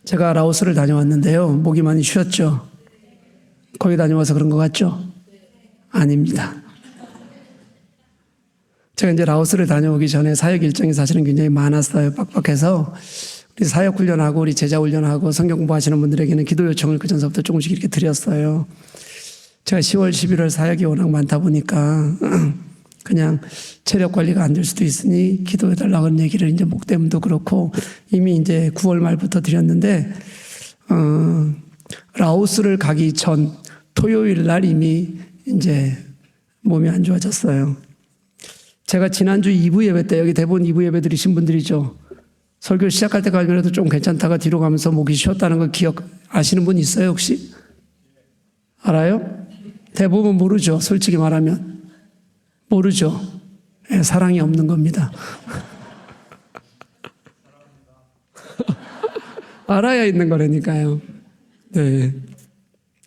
제가 라오스를 다녀왔는데요. 목이 많이 쉬었죠? 거기 다녀와서 그런 것 같죠? 아닙니다. 제가 이제 라오스를 다녀오기 전에 사역 일정이 사실은 굉장히 많았어요. 빡빡해서 우리 사역 훈련하고 우리 제자 훈련하고 성경 공부하시는 분들에게는 기도 요청을 그 전서부터 조금씩 이렇게 드렸어요. 제가 10월, 11월 사역이 워낙 많다 보니까 그냥 체력 관리가 안 될 수도 있으니 기도해달라는 얘기를 이제 목대문도 그렇고 이미 이제 9월 말부터 드렸는데, 라오스를 가기 전 토요일 날 이미 이제 몸이 안 좋아졌어요. 제가 지난주 2부 예배 때, 여기 대부분 2부 예배 드리신 분들이죠. 설교 시작할 때까지라도 좀 괜찮다가 뒤로 가면서 목이 쉬었다는 거 아시는 분 있어요, 혹시? 알아요? 대부분 모르죠, 솔직히 말하면. 모르죠. 네, 사랑이 없는 겁니다. 알아야 있는 거라니까요. 네.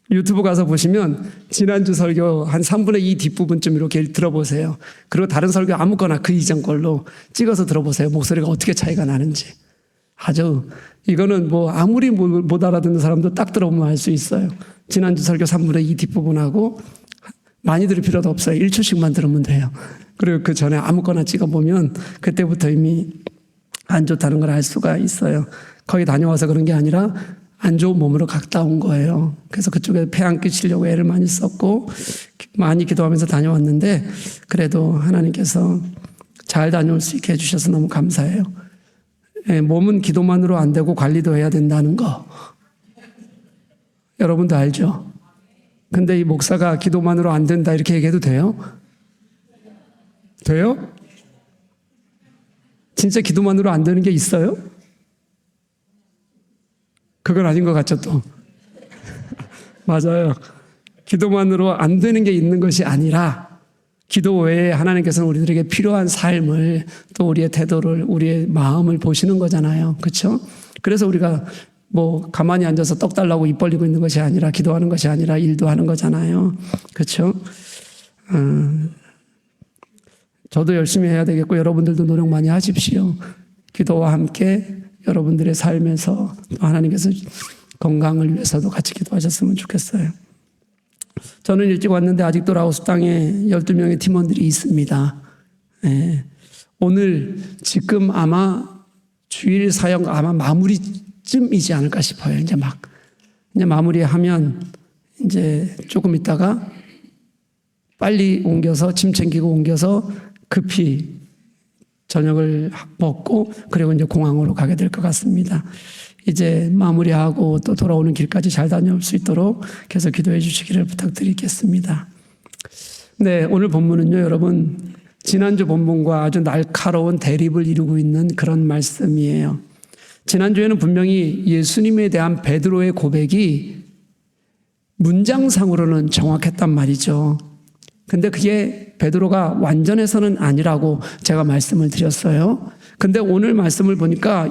유튜브 가서 보시면 지난주 설교 한 3분의 2 뒷부분쯤 이렇게 들어보세요. 그리고 다른 설교 아무거나 그 이전 걸로 찍어서 들어보세요. 목소리가 어떻게 차이가 나는지. 아주 이거는 뭐 아무리 못 알아듣는 사람도 딱 들어보면 알 수 있어요. 지난주 설교 3분의 2 뒷부분하고 많이 들을 필요도 없어요. 1초씩만 들으면 돼요. 그리고 그 전에 아무거나 찍어보면 그때부터 이미 안 좋다는 걸 알 수가 있어요. 거기 다녀와서 그런 게 아니라 안 좋은 몸으로 갔다 온 거예요. 그래서 그쪽에 폐 안 끼치려고 애를 많이 썼고 많이 기도하면서 다녀왔는데 그래도 하나님께서 잘 다녀올 수 있게 해주셔서 너무 감사해요. 예, 몸은 기도만으로 안 되고 관리도 해야 된다는 거 여러분도 알죠? 근데 이 목사가 기도만으로 안 된다 이렇게 얘기해도 돼요? 돼요? 진짜 기도만으로 안 되는 게 있어요? 그건 아닌 것 같죠, 또. 맞아요. 기도만으로 안 되는 게 있는 것이 아니라 기도 외에 하나님께서는 우리들에게 필요한 삶을 또 우리의 태도를 우리의 마음을 보시는 거잖아요. 그렇죠? 그래서 우리가 뭐 가만히 앉아서 떡 달라고 입 벌리고 있는 것이 아니라 기도하는 것이 아니라 일도 하는 거잖아요. 그렇죠? 저도 열심히 해야 되겠고 여러분들도 노력 많이 하십시오. 기도와 함께 여러분들의 삶에서 또 하나님께서 건강을 위해서도 같이 기도하셨으면 좋겠어요. 저는 일찍 왔는데 아직도 라오스 땅에 12명의 팀원들이 있습니다. 네. 오늘 지금 아마 주일 사역 아마 마무리쯤이지 않을까 싶어요. 이제 마무리하면 이제 조금 있다가 빨리 옮겨서 짐 챙기고 옮겨서 급히 저녁을 먹고 그리고 이제 공항으로 가게 될 것 같습니다. 이제 마무리하고 또 돌아오는 길까지 잘 다녀올 수 있도록 계속 기도해 주시기를 부탁드리겠습니다. 네, 오늘 본문은요, 여러분 지난주 본문과 아주 날카로운 대립을 이루고 있는 그런 말씀이에요. 지난주에는 분명히 예수님에 대한 베드로의 고백이 문장상으로는 정확했단 말이죠. 근데 그게 베드로가 완전해서는 아니라고 제가 말씀을 드렸어요. 근데 오늘 말씀을 보니까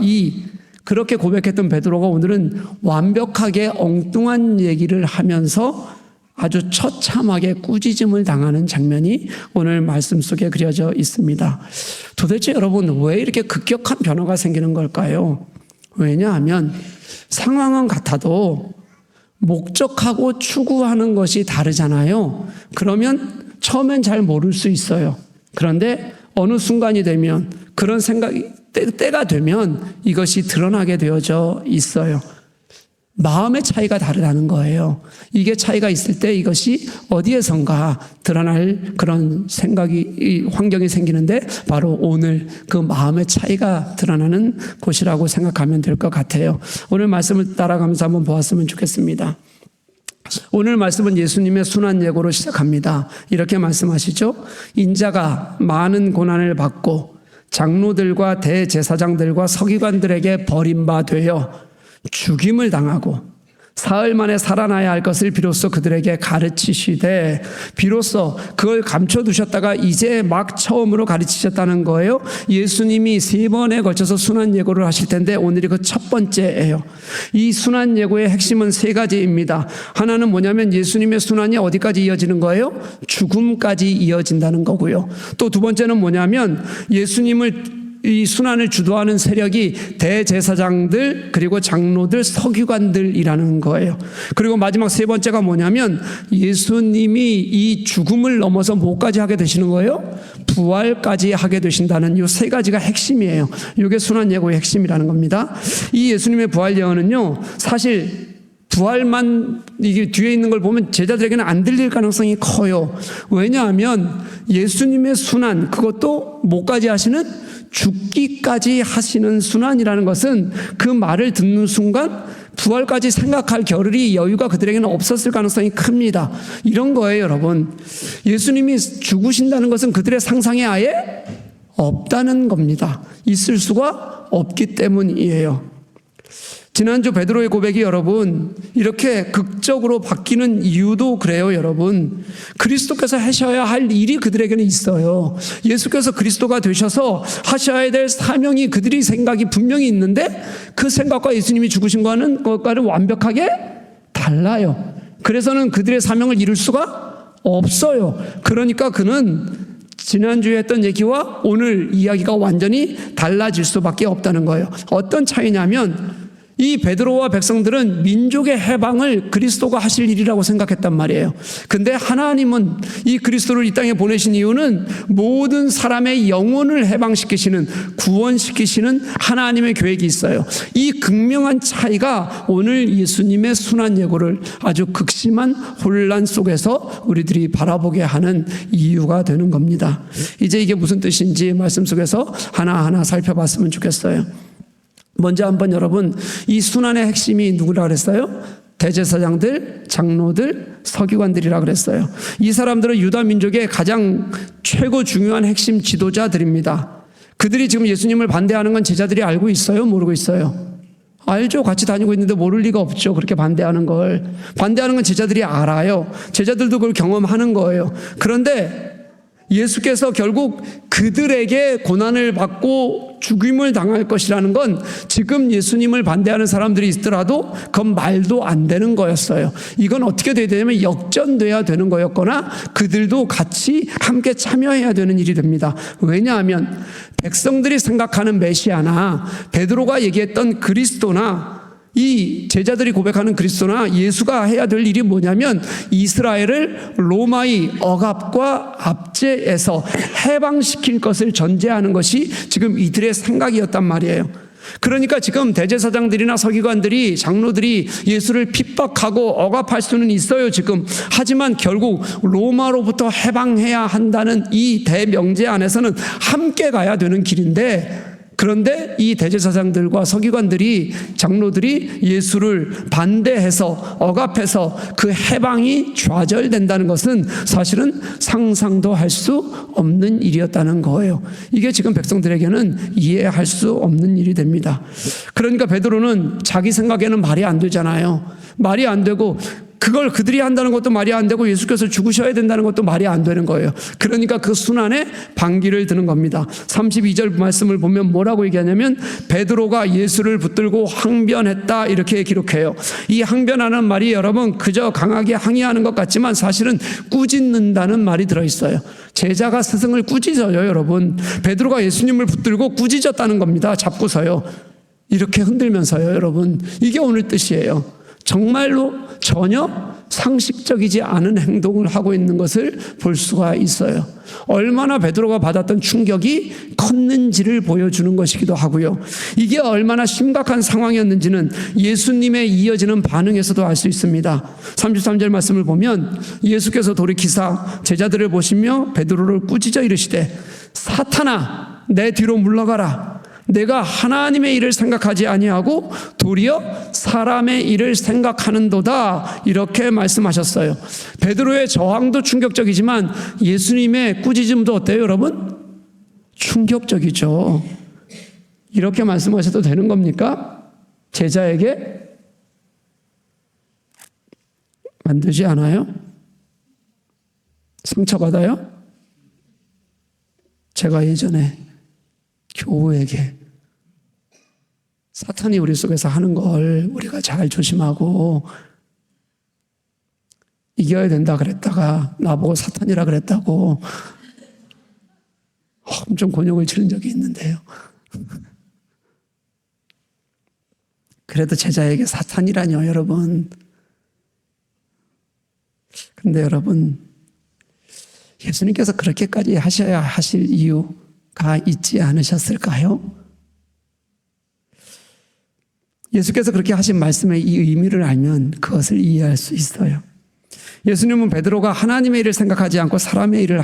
그렇게 고백했던 베드로가 오늘은 완벽하게 엉뚱한 얘기를 하면서 아주 처참하게 꾸짖음을 당하는 장면이 오늘 말씀 속에 그려져 있습니다. 도대체 여러분 왜 이렇게 급격한 변화가 생기는 걸까요? 왜냐하면 상황은 같아도 목적하고 추구하는 것이 다르잖아요. 그러면 처음엔 잘 모를 수 있어요. 그런데 어느 순간이 되면 그런 생각이 때가 되면 이것이 드러나게 되어져 있어요. 마음의 차이가 다르다는 거예요. 이게 차이가 있을 때 이것이 어디에선가 드러날 그런 환경이 생기는데 바로 오늘 그 마음의 차이가 드러나는 곳이라고 생각하면 될 것 같아요. 오늘 말씀을 따라가면서 한번 보았으면 좋겠습니다. 오늘 말씀은 예수님의 순환 예고로 시작합니다. 이렇게 말씀하시죠. 인자가 많은 고난을 받고 장로들과 대제사장들과 서기관들에게 버림받아 죽임을 당하고 사흘 만에 살아나야 할 것을 비로소 그들에게 가르치시되 비로소 그걸 감춰두셨다가 이제 막 처음으로 가르치셨다는 거예요. 예수님이 3번에 걸쳐서 순환 예고를 하실 텐데 오늘이 그 첫 번째예요. 이 순환 예고의 핵심은 3가지입니다. 하나는 뭐냐면 예수님의 순환이 어디까지 이어지는 거예요? 죽음까지 이어진다는 거고요. 또 두 번째는 뭐냐면 예수님을 이 순환을 주도하는 세력이 대제사장들 그리고 장로들 서기관들이라는 거예요. 그리고 마지막 세 번째가 뭐냐면 예수님이 이 죽음을 넘어서 뭐까지 하게 되시는 거예요? 부활까지 하게 되신다는 이 세 가지가 핵심이에요. 이게 순환 예고의 핵심이라는 겁니다. 이 예수님의 부활 예언은요, 사실 부활만 이게 뒤에 있는 걸 보면 제자들에게는 안 들릴 가능성이 커요. 왜냐하면 예수님의 순환, 그것도 뭐까지 하시는? 죽기까지 하시는 순환이라는 것은 그 말을 듣는 순간 부활까지 생각할 겨를이 여유가 그들에게는 없었을 가능성이 큽니다. 이런 거예요, 여러분. 예수님이 죽으신다는 것은 그들의 상상에 아예 없다는 겁니다. 있을 수가 없기 때문이에요. 지난주 베드로의 고백이 여러분 이렇게 극적으로 바뀌는 이유도 그래요, 여러분. 그리스도께서 하셔야 할 일이 그들에게는 있어요. 예수께서 그리스도가 되셔서 하셔야 될 사명이 그들이 생각이 분명히 있는데 그 생각과 예수님이 죽으신 것과는 완벽하게 달라요. 그래서는 그들의 사명을 이룰 수가 없어요. 그러니까 그는 지난주에 했던 얘기와 오늘 이야기가 완전히 달라질 수밖에 없다는 거예요. 어떤 차이냐면 이 베드로와 백성들은 민족의 해방을 그리스도가 하실 일이라고 생각했단 말이에요. 근데 하나님은 이 그리스도를 이 땅에 보내신 이유는 모든 사람의 영혼을 해방시키시는, 구원시키시는 하나님의 계획이 있어요. 이 극명한 차이가 오늘 예수님의 순환 예고를 아주 극심한 혼란 속에서 우리들이 바라보게 하는 이유가 되는 겁니다. 이제 이게 무슨 뜻인지 말씀 속에서 하나하나 살펴봤으면 좋겠어요. 먼저 한번 여러분, 이 순환의 핵심이 누구라 그랬어요? 대제사장들, 장로들, 서기관들이라 그랬어요. 이 사람들은 유다 민족의 가장 최고 중요한 핵심 지도자들입니다. 그들이 지금 예수님을 반대하는 건 제자들이 알고 있어요? 모르고 있어요? 알죠. 같이 다니고 있는데 모를 리가 없죠. 그렇게 반대하는 걸. 반대하는 건 제자들이 알아요. 제자들도 그걸 경험하는 거예요. 그런데 예수께서 결국 그들에게 고난을 받고 죽임을 당할 것이라는 건 지금 예수님을 반대하는 사람들이 있더라도 그건 말도 안 되는 거였어요. 이건 어떻게 돼야 되냐면 역전돼야 되는 거였거나 그들도 같이 함께 참여해야 되는 일이 됩니다. 왜냐하면 백성들이 생각하는 메시아나 베드로가 얘기했던 그리스도나 이 제자들이 고백하는 그리스도나 예수가 해야 될 일이 뭐냐면 이스라엘을 로마의 억압과 압제에서 해방시킬 것을 전제하는 것이 지금 이들의 생각이었단 말이에요. 그러니까 지금 대제사장들이나 서기관들이, 장로들이 예수를 핍박하고 억압할 수는 있어요, 지금. 하지만 결국 로마로부터 해방해야 한다는 이 대명제 안에서는 함께 가야 되는 길인데, 그런데 이 대제사장들과 서기관들이, 장로들이 예수를 반대해서 억압해서 그 해방이 좌절된다는 것은 사실은 상상도 할 수 없는 일이었다는 거예요. 이게 지금 백성들에게는 이해할 수 없는 일이 됩니다. 그러니까 베드로는 자기 생각에는 말이 안 되잖아요. 말이 안 되고 그걸 그들이 한다는 것도 말이 안 되고 예수께서 죽으셔야 된다는 것도 말이 안 되는 거예요. 그러니까 그 순환에 반기를 드는 겁니다. 32절 말씀을 보면 뭐라고 얘기하냐면 베드로가 예수를 붙들고 항변했다 이렇게 기록해요. 이 항변하는 말이 여러분 그저 강하게 항의하는 것 같지만 사실은 꾸짖는다는 말이 들어있어요. 제자가 스승을 꾸짖어요, 여러분. 베드로가 예수님을 붙들고 꾸짖었다는 겁니다. 잡고서요. 이렇게 흔들면서요, 여러분. 이게 오늘 뜻이에요. 정말로 전혀 상식적이지 않은 행동을 하고 있는 것을 볼 수가 있어요. 얼마나 베드로가 받았던 충격이 컸는지를 보여주는 것이기도 하고요. 이게 얼마나 심각한 상황이었는지는 예수님의 이어지는 반응에서도 알 수 있습니다. 33절 말씀을 보면 예수께서 돌이키사 제자들을 보시며 베드로를 꾸짖어 이르시되 사탄아 내 뒤로 물러가라. 내가 하나님의 일을 생각하지 아니하고 도리어 사람의 일을 생각하는도다 이렇게 말씀하셨어요. 베드로의 저항도 충격적이지만 예수님의 꾸짖음도 어때요, 여러분? 충격적이죠. 이렇게 말씀하셔도 되는 겁니까? 제자에게 안 되지 않아요? 상처받아요? 제가 예전에 교우에게 사탄이 우리 속에서 하는 걸 우리가 잘 조심하고 이겨야 된다 그랬다가 나보고 사탄이라 그랬다고 엄청 곤욕을 치른 적이 있는데요. 그래도 제자에게 사탄이라뇨, 여러분. 근데 여러분, 예수님께서 그렇게까지 하셔야 하실 이유가 있지 않으셨을까요? 예수께서 그렇게 하신 말씀의 이 의미를 알면 그것을 이해할 수 있어요. 예수님은 베드로가 하나님의 일을 생각하지 않고 사람의 일을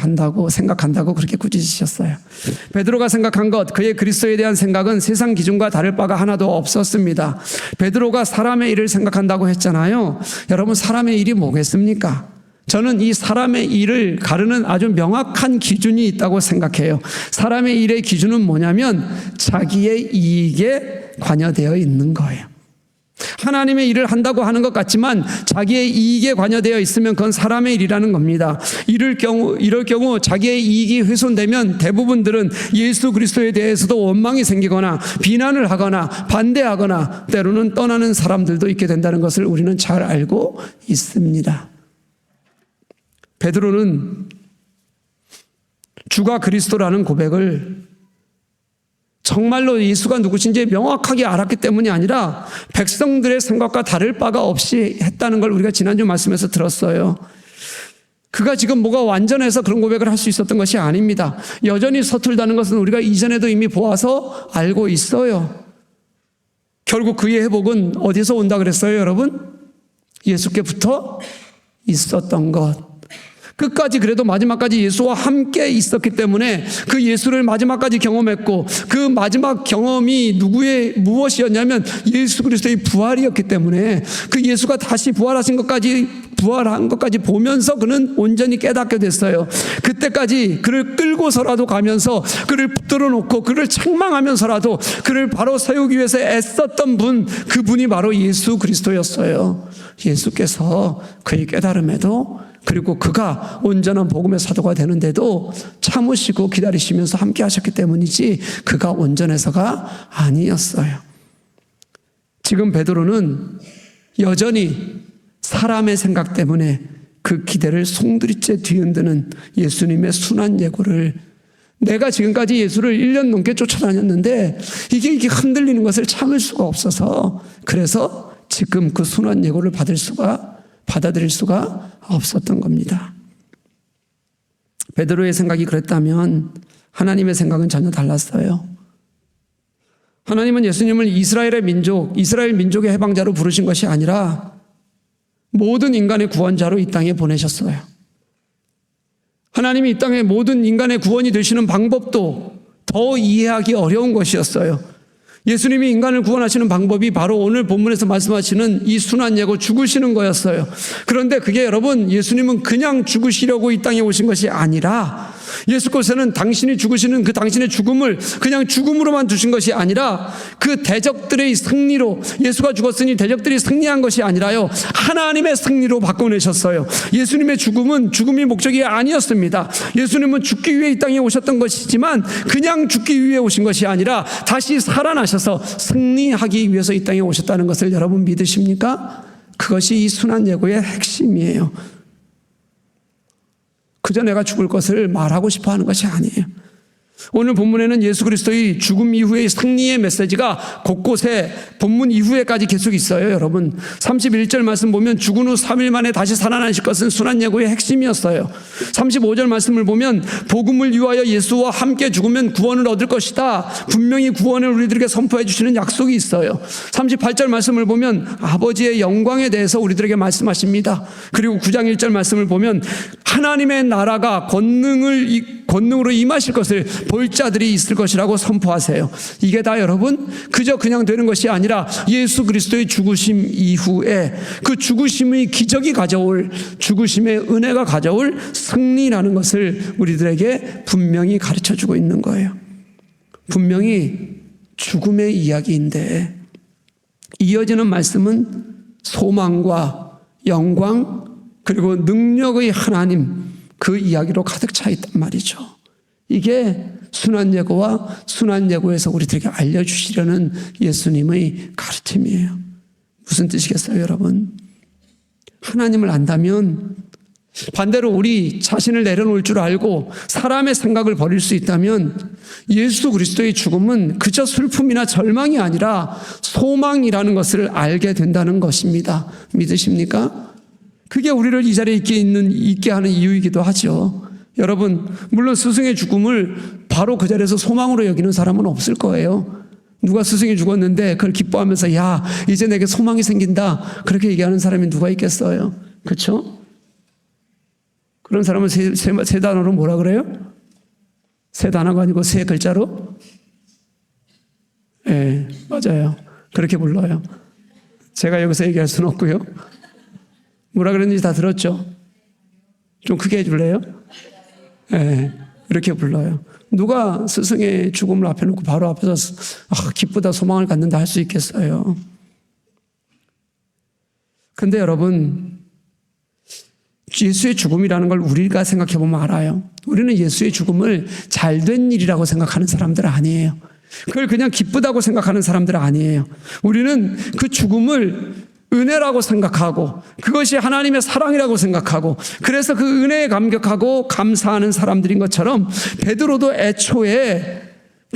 생각한다고 그렇게 꾸짖으셨어요. 베드로가 생각한 것, 그의 그리스도에 대한 생각은 세상 기준과 다를 바가 하나도 없었습니다. 베드로가 사람의 일을 생각한다고 했잖아요. 여러분, 사람의 일이 뭐겠습니까? 저는 이 사람의 일을 가르는 아주 명확한 기준이 있다고 생각해요. 사람의 일의 기준은 뭐냐면 자기의 이익에 관여되어 있는 거예요. 하나님의 일을 한다고 하는 것 같지만 자기의 이익에 관여되어 있으면 그건 사람의 일이라는 겁니다. 이럴 경우 자기의 이익이 훼손되면 대부분들은 예수 그리스도에 대해서도 원망이 생기거나 비난을 하거나 반대하거나 때로는 떠나는 사람들도 있게 된다는 것을 우리는 잘 알고 있습니다. 베드로는 주가 그리스도라는 고백을 정말로 예수가 누구신지 명확하게 알았기 때문이 아니라 백성들의 생각과 다를 바가 없이 했다는 걸 우리가 지난주 말씀에서 들었어요. 그가 지금 뭐가 완전해서 그런 고백을 할 수 있었던 것이 아닙니다. 여전히 서툴다는 것은 우리가 이전에도 이미 보아서 알고 있어요. 결국 그의 회복은 어디서 온다 그랬어요, 여러분? 예수께부터 있었던 것. 끝까지 그래도 마지막까지 예수와 함께 있었기 때문에 그 예수를 마지막까지 경험했고 그 마지막 경험이 무엇이었냐면 예수 그리스도의 부활이었기 때문에 그 예수가 다시 부활한 것까지 보면서 그는 온전히 깨닫게 됐어요. 그때까지 그를 끌고서라도 가면서 그를 붙들어 놓고 그를 책망하면서라도 그를 바로 세우기 위해서 애썼던 그분이 바로 예수 그리스도였어요. 예수께서 그의 깨달음에도 그리고 그가 온전한 복음의 사도가 되는데도 참으시고 기다리시면서 함께 하셨기 때문이지 그가 온전해서가 아니었어요. 지금 베드로는 여전히 사람의 생각 때문에 그 기대를 송두리째 뒤흔드는 예수님의 순한 예고를, 내가 지금까지 예수를 1년 넘게 쫓아다녔는데 이게 흔들리는 것을 참을 수가 없어서 그래서 지금 그 순한 예고를 받아들일 수가 없었던 겁니다. 베드로의 생각이 그랬다면 하나님의 생각은 전혀 달랐어요. 하나님은 예수님을 이스라엘 민족의 해방자로 부르신 것이 아니라 모든 인간의 구원자로 이 땅에 보내셨어요. 하나님이 이 땅에 모든 인간의 구원이 되시는 방법도 더 이해하기 어려운 것이었어요. 예수님이 인간을 구원하시는 방법이 바로 오늘 본문에서 말씀하시는 이 순한 예고, 죽으시는 거였어요. 그런데 그게 여러분, 예수님은 그냥 죽으시려고 이 땅에 오신 것이 아니라 예수께서는 당신이 죽으시는 그 당신의 죽음을 그냥 죽음으로만 두신 것이 아니라 그 대적들의 승리로, 예수가 죽었으니 대적들이 승리한 것이 아니라요, 하나님의 승리로 바꿔내셨어요. 예수님의 죽음은 죽음이 목적이 아니었습니다. 예수님은 죽기 위해 이 땅에 오셨던 것이지만 그냥 죽기 위해 오신 것이 아니라 다시 살아나셔서 승리하기 위해서 이 땅에 오셨다는 것을 여러분 믿으십니까? 그것이 이 순한 예고의 핵심이에요. 그저 내가 죽을 것을 말하고 싶어 하는 것이 아니에요. 오늘 본문에는 예수 그리스도의 죽음 이후의 승리의 메시지가 곳곳에 본문 이후에까지 계속 있어요. 여러분 31절 말씀 보면 죽은 후 3일 만에 다시 살아나실 것은 순한 예고의 핵심이었어요. 35절 말씀을 보면 복음을 위하여 예수와 함께 죽으면 구원을 얻을 것이다. 분명히 구원을 우리들에게 선포해 주시는 약속이 있어요. 38절 말씀을 보면 아버지의 영광에 대해서 우리들에게 말씀하십니다. 그리고 9장 1절 말씀을 보면 하나님의 나라가 권능으로 임하실 것을 볼 자들이 있을 것이라고 선포하세요. 이게 다 여러분 그냥 되는 것이 아니라 예수 그리스도의 죽으심 이후에 그 죽으심의 기적이 가져올, 죽으심의 은혜가 가져올 승리라는 것을 우리들에게 분명히 가르쳐주고 있는 거예요. 분명히 죽음의 이야기인데 이어지는 말씀은 소망과 영광 그리고 능력의 하나님, 그 이야기로 가득 차 있단 말이죠. 이게 순한 예고와 순한 예고에서 우리들에게 알려주시려는 예수님의 가르침이에요. 무슨 뜻이겠어요, 여러분? 하나님을 안다면 반대로 우리 자신을 내려놓을 줄 알고 사람의 생각을 버릴 수 있다면 예수 그리스도의 죽음은 그저 슬픔이나 절망이 아니라 소망이라는 것을 알게 된다는 것입니다. 믿으십니까? 그게 우리를 이 자리에 있게 하는 이유이기도 하죠. 여러분, 물론 스승의 죽음을 바로 그 자리에서 소망으로 여기는 사람은 없을 거예요. 누가 스승이 죽었는데 그걸 기뻐하면서 야, 이제 내게 소망이 생긴다, 그렇게 얘기하는 사람이 누가 있겠어요? 그렇죠? 그런 사람은 세 단어로 뭐라 그래요? 세 단어가 아니고 세 글자로? 예, 맞아요. 그렇게 불러요. 제가 여기서 얘기할 수는 없고요. 뭐라 그랬는지 다 들었죠? 좀 크게 해줄래요? 예, 이렇게 불러요. 누가 스승의 죽음을 앞에 놓고 바로 앞에서 기쁘다, 소망을 갖는다 할 수 있겠어요? 근데 여러분, 예수의 죽음이라는 걸 우리가 생각해 보면 알아요. 우리는 예수의 죽음을 잘된 일이라고 생각하는 사람들 아니에요. 그걸 그냥 기쁘다고 생각하는 사람들 아니에요. 우리는 그 죽음을 은혜라고 생각하고 그것이 하나님의 사랑이라고 생각하고 그래서 그 은혜에 감격하고 감사하는 사람들인 것처럼 베드로도 애초에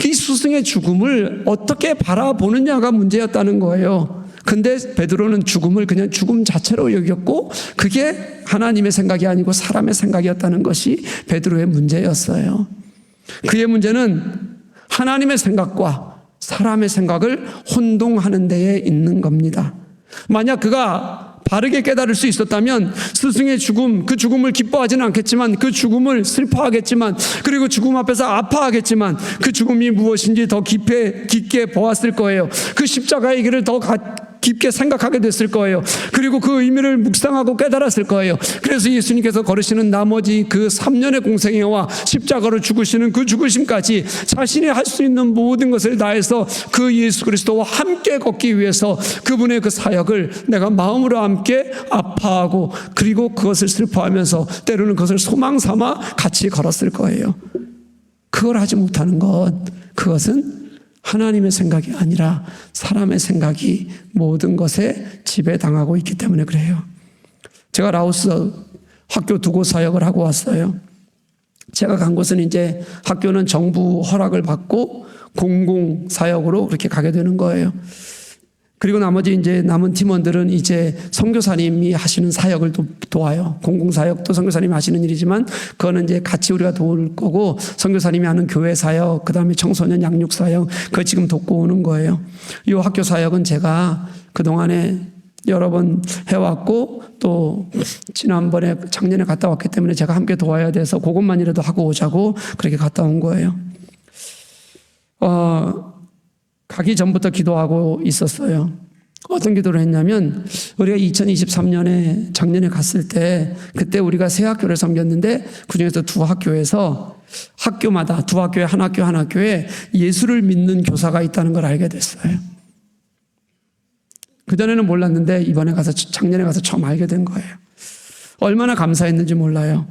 이 스승의 죽음을 어떻게 바라보느냐가 문제였다는 거예요. 근데 베드로는 죽음을 그냥 죽음 자체로 여겼고 그게 하나님의 생각이 아니고 사람의 생각이었다는 것이 베드로의 문제였어요. 그의 문제는 하나님의 생각과 사람의 생각을 혼동하는 데에 있는 겁니다. 만약 그가 바르게 깨달을 수 있었다면 스승의 죽음, 그 죽음을 기뻐하지는 않겠지만 그 죽음을 슬퍼하겠지만 그리고 죽음 앞에서 아파하겠지만 그 죽음이 무엇인지 더 깊게 보았을 거예요. 그 십자가의 길을 더 깊게 생각하게 됐을 거예요. 그리고 그 의미를 묵상하고 깨달았을 거예요. 그래서 예수님께서 걸으시는 나머지 그 3년의 공생애와 십자가로 죽으시는 그 죽으심까지 자신이 할 수 있는 모든 것을 다해서 그 예수 그리스도와 함께 걷기 위해서 그분의 그 사역을 내가 마음으로 함께 아파하고 그리고 그것을 슬퍼하면서 때로는 그것을 소망 삼아 같이 걸었을 거예요. 그걸 하지 못하는 그것은 하나님의 생각이 아니라 사람의 생각이 모든 것에 지배당하고 있기 때문에 그래요. 제가 라오스 학교 2곳 사역을 하고 왔어요. 제가 간 곳은 이제 학교는 정부 허락을 받고 공공 사역으로 그렇게 가게 되는 거예요. 그리고 나머지 이제 남은 팀원들은 이제 선교사님이 하시는 사역을 도와요. 공공사역도 선교사님이 하시는 일이지만 그거는 이제 같이 우리가 도울 거고 선교사님이 하는 교회 사역, 그 다음에 청소년 양육 사역, 그거 지금 돕고 오는 거예요. 이 학교 사역은 제가 그동안에 여러 번 해왔고 또 작년에 갔다 왔기 때문에 제가 함께 도와야 돼서 그것만이라도 하고 오자고 그렇게 갔다 온 거예요. 가기 전부터 기도하고 있었어요. 어떤 기도를 했냐면 우리가 2023년에 작년에 갔을 때 그때 우리가 세 학교를 섬겼는데 그중에서 2학교에서 학교마다 2학교에 한 학교에 예수를 믿는 교사가 있다는 걸 알게 됐어요. 그전에는 몰랐는데 작년에 가서 처음 알게 된 거예요. 얼마나 감사했는지 몰라요.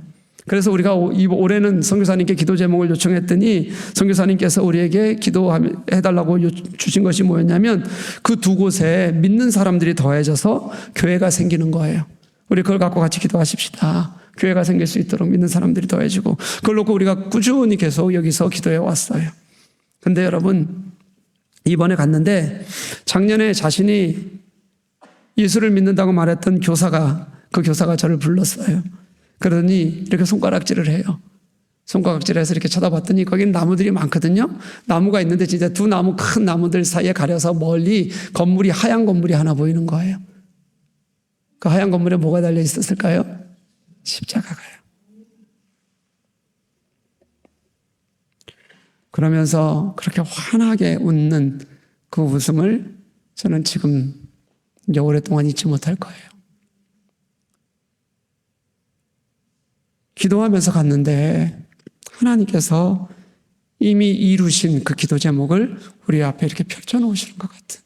그래서 우리가 올해는 선교사님께 기도 제목을 요청했더니 선교사님께서 우리에게 기도해달라고 주신 것이 뭐였냐면 그 2곳에 믿는 사람들이 더해져서 교회가 생기는 거예요. 우리 그걸 갖고 같이 기도하십시다. 교회가 생길 수 있도록 믿는 사람들이 더해지고 그걸 놓고 우리가 꾸준히 계속 여기서 기도해 왔어요. 근데 여러분 이번에 갔는데 작년에 자신이 예수를 믿는다고 말했던 그 교사가 저를 불렀어요. 그러더니 이렇게 손가락질을 해요. 손가락질해서 이렇게 쳐다봤더니 거기는 나무들이 많거든요. 나무가 있는데 진짜 2 큰 나무들 사이에 가려서 멀리 하얀 건물이 하나 보이는 거예요. 그 하얀 건물에 뭐가 달려 있었을까요? 십자가가요. 그러면서 그렇게 환하게 웃는 그 웃음을 저는 지금 이제 오랫동안 잊지 못할 거예요. 기도하면서 갔는데 하나님께서 이미 이루신 그 기도 제목을 우리 앞에 이렇게 펼쳐놓으시는 것 같은.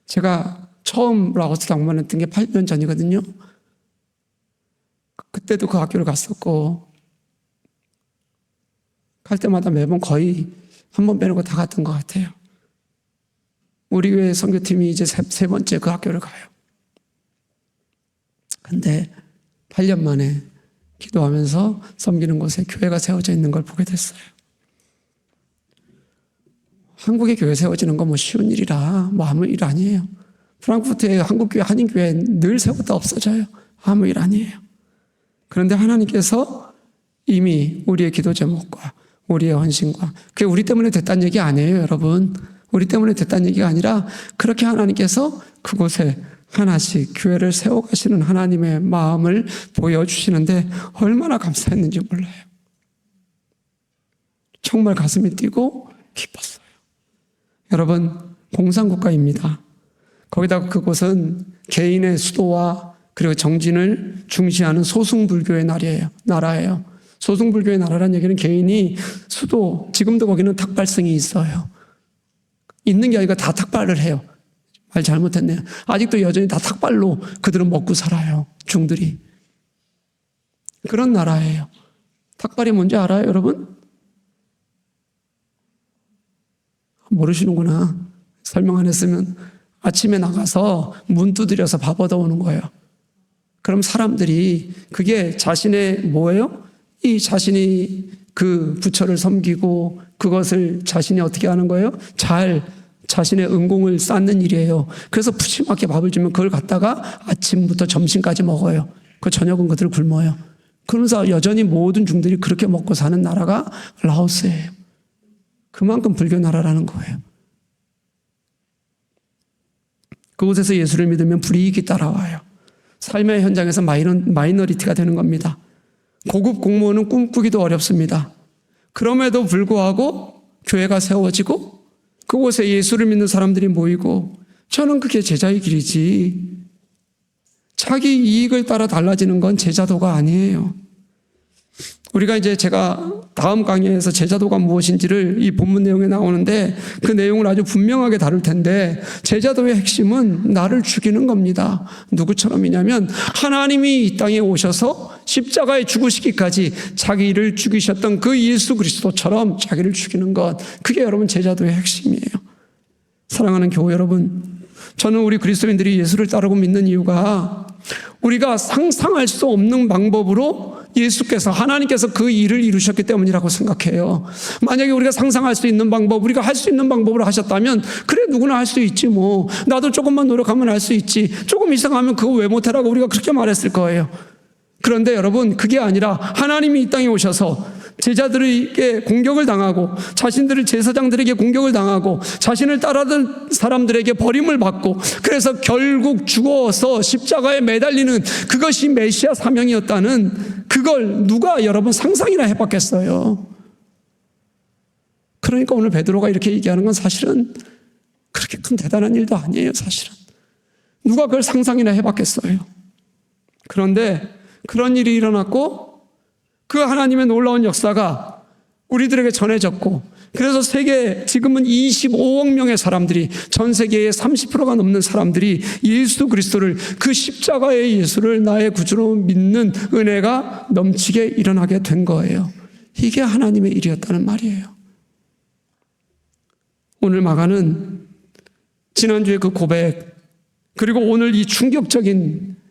제가 처음 라오스 방문했던 게 8년 전이거든요. 그때도 그 학교를 갔었고 갈 때마다 매번 거의 한 번 빼놓고 다 갔던 것 같아요. 우리 교회 선교팀이 이제 세 번째 그 학교를 가요. 근데 8년 만에 기도하면서 섬기는 곳에 교회가 세워져 있는 걸 보게 됐어요. 한국에 교회 세워지는 건 뭐 쉬운 일이라 뭐 아무 일 아니에요. 프랑크푸르트에 한국교회, 한인교회 늘 세웠다 없어져요. 아무 일 아니에요. 그런데 하나님께서 이미 우리의 기도 제목과 우리의 헌신과 그게 우리 때문에 됐다는 얘기 아니에요, 여러분. 우리 때문에 됐다는 얘기가 아니라 그렇게 하나님께서 그곳에 하나씩 교회를 세워가시는 하나님의 마음을 보여주시는데 얼마나 감사했는지 몰라요. 정말 가슴이 뛰고 기뻤어요. 여러분, 공산국가입니다. 거기다가 그곳은 개인의 수도와 그리고 정진을 중시하는 소승불교의 나라예요. 소승불교의 나라라는 얘기는 개인이 수도, 지금도 거기는 탁발성이 있어요. 있는 게 아니라 다 탁발을 해요. 말 잘못했네요. 아직도 여전히 다 탁발로 그들은 먹고 살아요. 중들이. 그런 나라예요. 탁발이 뭔지 알아요, 여러분? 모르시는구나. 설명 안 했으면 아침에 나가서 문 두드려서 밥 얻어오는 거예요. 그럼 사람들이 그게 자신의 뭐예요? 이 자신이 그 부처를 섬기고 그것을 자신이 어떻게 하는 거예요? 잘 자신의 은공을 쌓는 일이에요. 그래서 푸짐하게 밥을 주면 그걸 갖다가 아침부터 점심까지 먹어요. 그 저녁은 그들 굶어요. 그러면서 여전히 모든 중들이 그렇게 먹고 사는 나라가 라오스예요. 그만큼 불교 나라라는 거예요. 그곳에서 예수를 믿으면 불이익이 따라와요. 삶의 현장에서 마이너리티가 되는 겁니다. 고급 공무원은 꿈꾸기도 어렵습니다. 그럼에도 불구하고 교회가 세워지고 그곳에 예수를 믿는 사람들이 모이고 저는 그게 제자의 길이지 자기 이익을 따라 달라지는 건 제자도가 아니에요. 우리가 이제 제가 다음 강의에서 제자도가 무엇인지를 이 본문 내용에 나오는데 그 내용을 아주 분명하게 다룰 텐데 제자도의 핵심은 나를 죽이는 겁니다. 누구처럼이냐면 하나님이 이 땅에 오셔서 십자가에 죽으시기까지 자기를 죽이셨던 그 예수 그리스도처럼 자기를 죽이는 것, 그게 여러분 제자도의 핵심이에요. 사랑하는 교회 여러분, 저는 우리 그리스도인들이 예수를 따르고 믿는 이유가 우리가 상상할 수 없는 방법으로 예수께서 하나님께서 그 일을 이루셨기 때문이라고 생각해요. 만약에 우리가 상상할 수 있는 방법, 우리가 할 수 있는 방법으로 하셨다면 그래 누구나 할 수 있지 뭐. 나도 조금만 노력하면 할 수 있지. 조금 이상하면 그거 왜 못하라고 우리가 그렇게 말했을 거예요. 그런데 여러분 그게 아니라 하나님이 이 땅에 오셔서 제자들에게 공격을 당하고 자신들을 제사장들에게 공격을 당하고 자신을 따르던 사람들에게 버림을 받고 그래서 결국 죽어서 십자가에 매달리는 그것이 메시아 사명이었다는 그걸 누가 여러분 상상이나 해봤겠어요. 그러니까 오늘 베드로가 이렇게 얘기하는 건 사실은 그렇게 큰 대단한 일도 아니에요. 사실은 누가 그걸 상상이나 해봤겠어요. 그런데 그런 일이 일어났고 그 하나님의 놀라운 역사가 우리들에게 전해졌고 그래서 지금은 25억 명의 사람들이 전 세계의 30%가 넘는 사람들이 예수 그리스도를 그 십자가의 예수를 나의 구주로 믿는 은혜가 넘치게 일어나게 된 거예요. 이게 하나님의 일이었다는 말이에요. 오늘 마가는 지난주에 그 고백 그리고 오늘 이 충격적인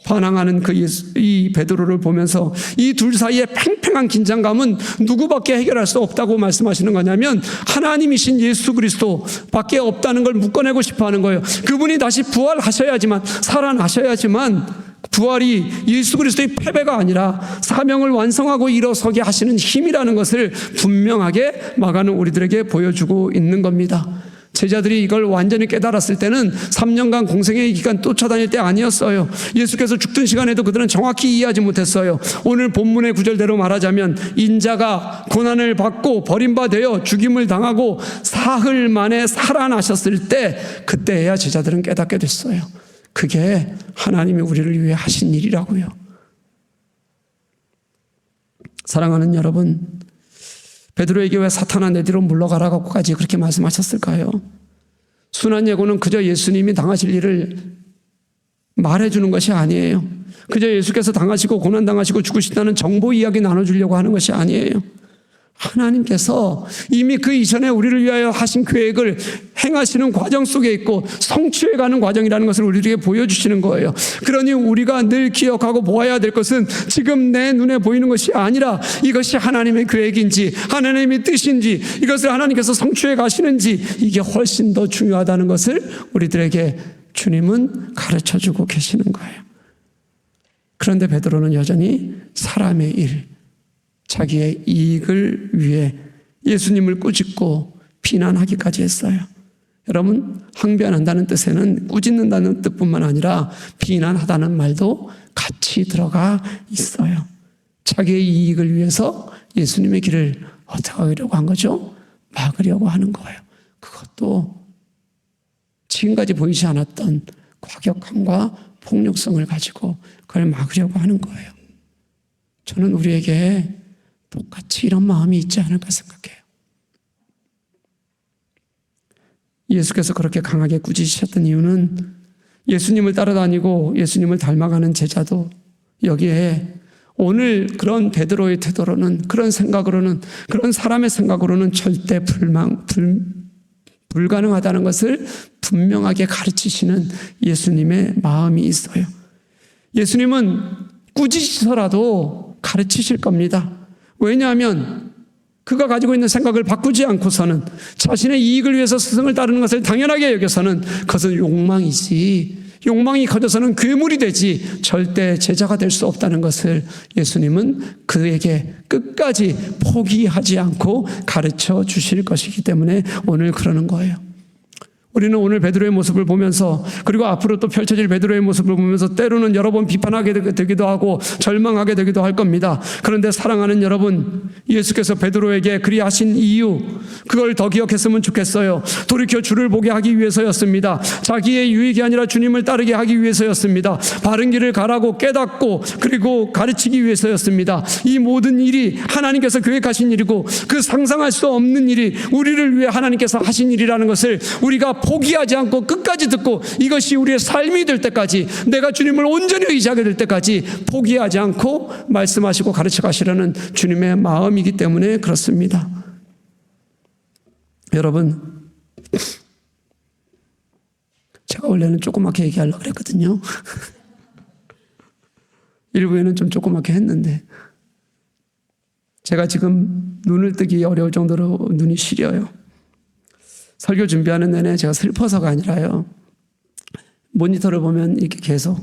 반항하는 이 베드로를 보면서 이 둘 사이의 팽팽한 긴장감은 누구밖에 해결할 수 없다고 말씀하시는 거냐면 하나님이신 예수 그리스도 밖에 없다는 걸 묶어내고 싶어 하는 거예요. 그분이 다시 부활하셔야지만 살아나셔야지만 부활이 예수 그리스도의 패배가 아니라 사명을 완성하고 일어서게 하시는 힘이라는 것을 분명하게 마가는 우리들에게 보여주고 있는 겁니다. 제자들이 이걸 완전히 깨달았을 때는 3년간 공생의 기간 쫓아다닐 때 아니었어요. 예수께서 죽던 시간에도 그들은 정확히 이해하지 못했어요. 오늘 본문의 구절대로 말하자면 인자가 고난을 받고 버림받아 죽임을 당하고 사흘 만에 살아나셨을 때 그때야 제자들은 깨닫게 됐어요. 그게 하나님이 우리를 위해 하신 일이라고요. 사랑하는 여러분, 베드로에게 왜 사탄아 내 뒤로 물러가라고까지 그렇게 말씀하셨을까요? 순한 예고는 그저 예수님이 당하실 일을 말해주는 것이 아니에요. 그저 예수께서 당하시고 고난당하시고 죽으신다는 정보 이야기 나눠주려고 하는 것이 아니에요. 하나님께서 이미 그 이전에 우리를 위하여 하신 계획을 행하시는 과정 속에 있고 성취해가는 과정이라는 것을 우리에게 보여주시는 거예요. 그러니 우리가 늘 기억하고 보아야 될 것은 지금 내 눈에 보이는 것이 아니라 이것이 하나님의 계획인지 하나님의 뜻인지 이것을 하나님께서 성취해 가시는지 이게 훨씬 더 중요하다는 것을 우리들에게 주님은 가르쳐주고 계시는 거예요. 그런데 베드로는 여전히 사람의 일, 자기의 이익을 위해 예수님을 꾸짖고 비난하기까지 했어요. 여러분, 항변한다는 뜻에는 꾸짖는다는 뜻뿐만 아니라 비난하다는 말도 같이 들어가 있어요. 자기의 이익을 위해서 예수님의 길을 어떻게 하려고 한 거죠? 막으려고 하는 거예요. 그것도 지금까지 보이지 않았던 과격함과 폭력성을 가지고 그걸 막으려고 하는 거예요. 저는 우리에게 똑같이 이런 마음이 있지 않을까 생각해요. 예수께서 그렇게 강하게 꾸짖으셨던 이유는 예수님을 따라다니고 예수님을 닮아가는 제자도 여기에 오늘 그런 베드로의 태도로는, 그런 생각으로는, 그런 사람의 생각으로는 절대 불가능하다는 것을 분명하게 가르치시는 예수님의 마음이 있어요. 예수님은 꾸짖으시더라도 가르치실 겁니다. 왜냐하면 그가 가지고 있는 생각을 바꾸지 않고서는 자신의 이익을 위해서 스승을 따르는 것을 당연하게 여겨서는 그것은 욕망이지, 욕망이 커져서는 괴물이 되지 절대 제자가 될 수 없다는 것을 예수님은 그에게 끝까지 포기하지 않고 가르쳐 주실 것이기 때문에 오늘 그러는 거예요. 우리는 오늘 베드로의 모습을 보면서 그리고 앞으로 또 펼쳐질 베드로의 모습을 보면서 때로는 여러 번 비판하게 되기도 하고 절망하게 되기도 할 겁니다. 그런데 사랑하는 여러분, 예수께서 베드로에게 그리하신 이유, 그걸 더 기억했으면 좋겠어요. 돌이켜 주를 보게 하기 위해서였습니다. 자기의 유익이 아니라 주님을 따르게 하기 위해서였습니다. 바른 길을 가라고 깨닫고 그리고 가르치기 위해서였습니다. 이 모든 일이 하나님께서 계획하신 일이고 그 상상할 수 없는 일이 우리를 위해 하나님께서 하신 일이라는 것을 우리가 포기하지 않고 끝까지 듣고 이것이 우리의 삶이 될 때까지, 내가 주님을 온전히 의지하게 될 때까지 포기하지 않고 말씀하시고 가르쳐 가시려는 주님의 마음이기 때문에 그렇습니다. 여러분, 제가 원래는 조그맣게 얘기하려고 그랬거든요. 일부에는 좀 조그맣게 했는데 제가 지금 눈을 뜨기 어려울 정도로 눈이 시려요. 설교 준비하는 내내 제가 슬퍼서가 아니라요. 모니터를 보면 이렇게 계속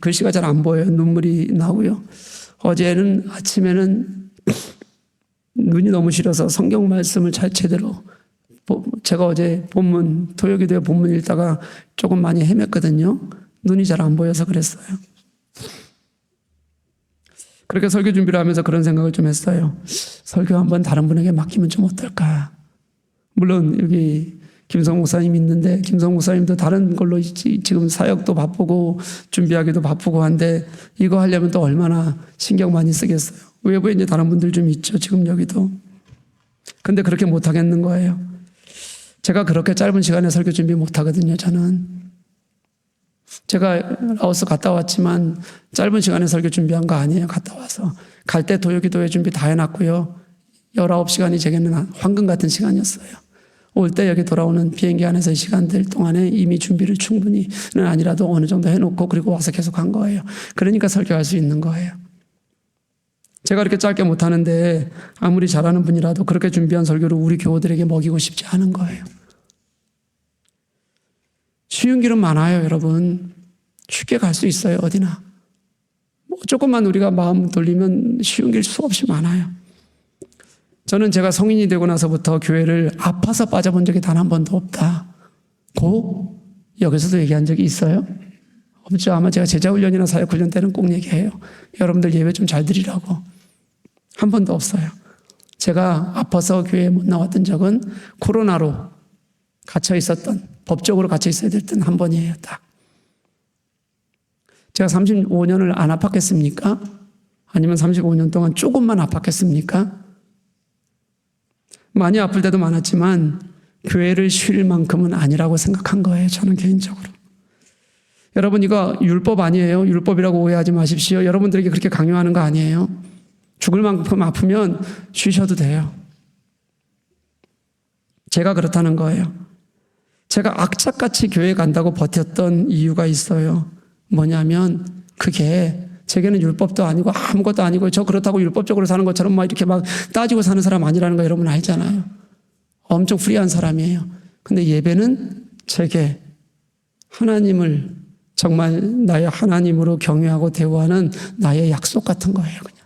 글씨가 잘 안 보여요. 눈물이 나고요. 어제는 아침에는 눈이 너무 시려서 성경 말씀을 제대로, 제가 어제 본문, 토요기도에 본문 읽다가 조금 많이 헤맸거든요. 눈이 잘 안 보여서 그랬어요. 그렇게 설교 준비를 하면서 그런 생각을 좀 했어요. 설교 한번 다른 분에게 맡기면 좀 어떨까? 물론 여기 김성 목사님 있는데 김성 목사님도 다른 걸로 지금 사역도 바쁘고 준비하기도 바쁘고 한데 이거 하려면 또 얼마나 신경 많이 쓰겠어요. 외부에 이제 다른 분들 좀 있죠. 지금 여기도. 근데 그렇게 못하겠는 거예요. 제가 그렇게 짧은 시간에 설교 준비 못하거든요. 저는. 제가 라오스 갔다 왔지만 짧은 시간에 설교 준비한 거 아니에요. 갔다 와서. 갈 때 토요기도회 준비 다 해놨고요. 19시간이 제게는 황금 같은 시간이었어요. 올 때 여기 돌아오는 비행기 안에서의 시간들 동안에 이미 준비를 충분히는 아니라도 어느 정도 해놓고 그리고 와서 계속 한 거예요. 그러니까 설교할 수 있는 거예요. 제가 그렇게 짧게 못하는데 아무리 잘하는 분이라도 그렇게 준비한 설교를 우리 교우들에게 먹이고 싶지 않은 거예요. 쉬운 길은 많아요, 여러분. 쉽게 갈 수 있어요, 어디나. 조금만 우리가 마음 돌리면 쉬운 길 수없이 많아요. 저는 제가 성인이 되고 나서부터 교회를 아파서 빠져본 적이 단 한 번도 없다고 여기서도 얘기한 적이 있어요? 없죠. 아마 제가 제자훈련이나 사역훈련 때는 꼭 얘기해요. 여러분들 예배 좀 잘 드리라고. 한 번도 없어요. 제가 아파서 교회에 못 나왔던 적은 코로나로 갇혀 있었던, 법적으로 갇혀 있어야 될 때는 한 번이에요. 딱. 제가 35년을 안 아팠겠습니까? 아니면 35년 동안 조금만 아팠겠습니까? 많이 아플 때도 많았지만 교회를 쉴 만큼은 아니라고 생각한 거예요. 저는 개인적으로. 여러분, 이거 율법 아니에요. 율법이라고 오해하지 마십시오. 여러분들에게 그렇게 강요하는 거 아니에요. 죽을 만큼 아프면 쉬셔도 돼요. 제가 그렇다는 거예요. 제가 악착같이 교회 간다고 버텼던 이유가 있어요. 뭐냐면 그게 제게는 율법도 아니고 아무것도 아니고 저 그렇다고 율법적으로 사는 것처럼 막 이렇게 막 따지고 사는 사람 아니라는 거 여러분 알잖아요. 엄청 프리한 사람이에요. 근데 예배는 제게 하나님을 정말 나의 하나님으로 경외하고 대우하는 나의 약속 같은 거예요. 그냥.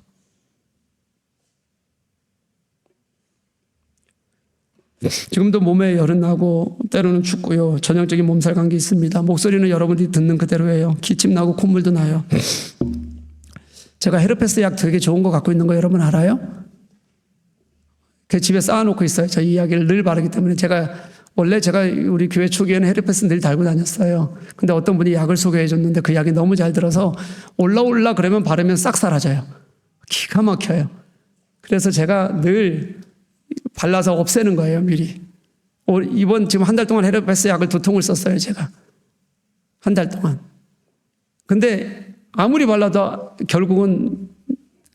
지금도 몸에 열은 나고 때로는 춥고요. 전형적인 몸살 감기 있습니다. 목소리는 여러분들이 듣는 그대로예요. 기침 나고 콧물도 나요. 제가 헤르페스 약 되게 좋은 거 갖고 있는 거 여러분 알아요? 그 집에 쌓아놓고 있어요. 저 이 이야기를 늘 바르기 때문에 원래 제가 우리 교회 초기에는 헤르페스 늘 달고 다녔어요. 근데 어떤 분이 약을 소개해 줬는데 그 약이 너무 잘 들어서 올라 그러면 바르면 싹 사라져요. 기가 막혀요. 그래서 제가 늘 발라서 없애는 거예요, 미리. 이번 지금 한 달 동안 헤르페스 약을 2통을 썼어요, 제가. 한 달 동안. 근데 아무리 발라도 결국은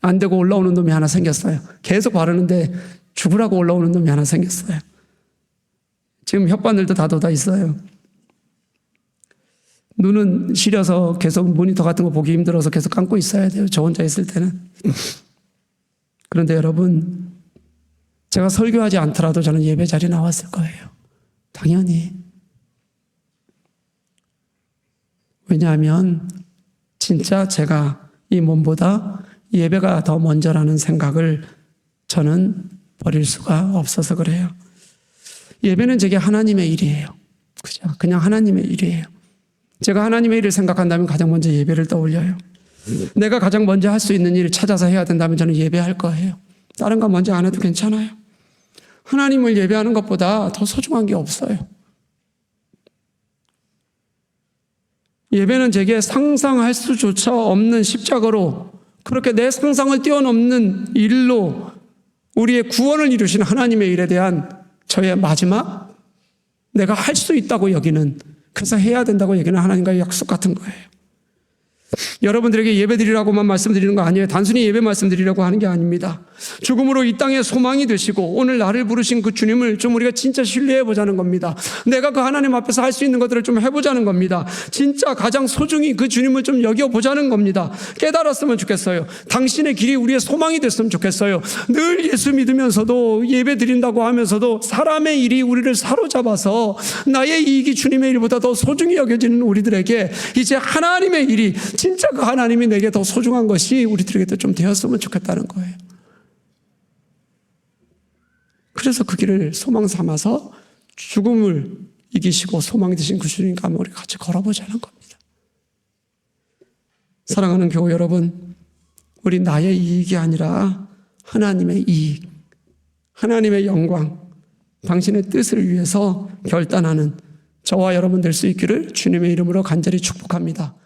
안 되고 올라오는 놈이 하나 생겼어요. 계속 바르는데 죽으라고 올라오는 놈이 하나 생겼어요. 지금 혓바늘도 다 돋아 있어요. 눈은 시려서 계속 모니터 같은 거 보기 힘들어서 계속 감고 있어야 돼요. 저 혼자 있을 때는. 그런데 여러분, 제가 설교하지 않더라도 저는 예배 자리에 나왔을 거예요. 당연히. 왜냐하면 진짜 제가 이 몸보다 예배가 더 먼저라는 생각을 저는 버릴 수가 없어서 그래요. 예배는 제게 하나님의 일이에요. 그죠? 그냥 하나님의 일이에요. 제가 하나님의 일을 생각한다면 가장 먼저 예배를 떠올려요. 내가 가장 먼저 할 수 있는 일을 찾아서 해야 된다면 저는 예배할 거예요. 다른 거 먼저 안 해도 괜찮아요. 하나님을 예배하는 것보다 더 소중한 게 없어요. 예배는 제게 상상할 수조차 없는 십자가로 그렇게 내 상상을 뛰어넘는 일로 우리의 구원을 이루신 하나님의 일에 대한 저의 마지막 내가 할 수 있다고 여기는, 그래서 해야 된다고 여기는 하나님과의 약속 같은 거예요. 여러분들에게 예배드리라고만 말씀드리는 거 아니에요. 단순히 예배 말씀드리려고 하는 게 아닙니다. 죽음으로 이 땅의 소망이 되시고 오늘 나를 부르신 그 주님을 좀 우리가 진짜 신뢰해 보자는 겁니다. 내가 그 하나님 앞에서 할 수 있는 것들을 좀 해보자는 겁니다. 진짜 가장 소중히 그 주님을 좀 여겨보자는 겁니다. 깨달았으면 좋겠어요. 당신의 길이 우리의 소망이 됐으면 좋겠어요. 늘 예수 믿으면서도 예배 드린다고 하면서도 사람의 일이 우리를 사로잡아서 나의 이익이 주님의 일보다 더 소중히 여겨지는 우리들에게 이제 하나님의 일이 진짜 그 하나님이 내게 더 소중한 것이 우리들에게도 좀 되었으면 좋겠다는 거예요. 그래서 그 길을 소망 삼아서 죽음을 이기시고 소망이 되신 그 주님과 우리 같이 걸어보자는 겁니다. 사랑하는 교우 여러분, 우리 나의 이익이 아니라 하나님의 이익, 하나님의 영광, 당신의 뜻을 위해서 결단하는 저와 여러분 될 수 있기를 주님의 이름으로 간절히 축복합니다.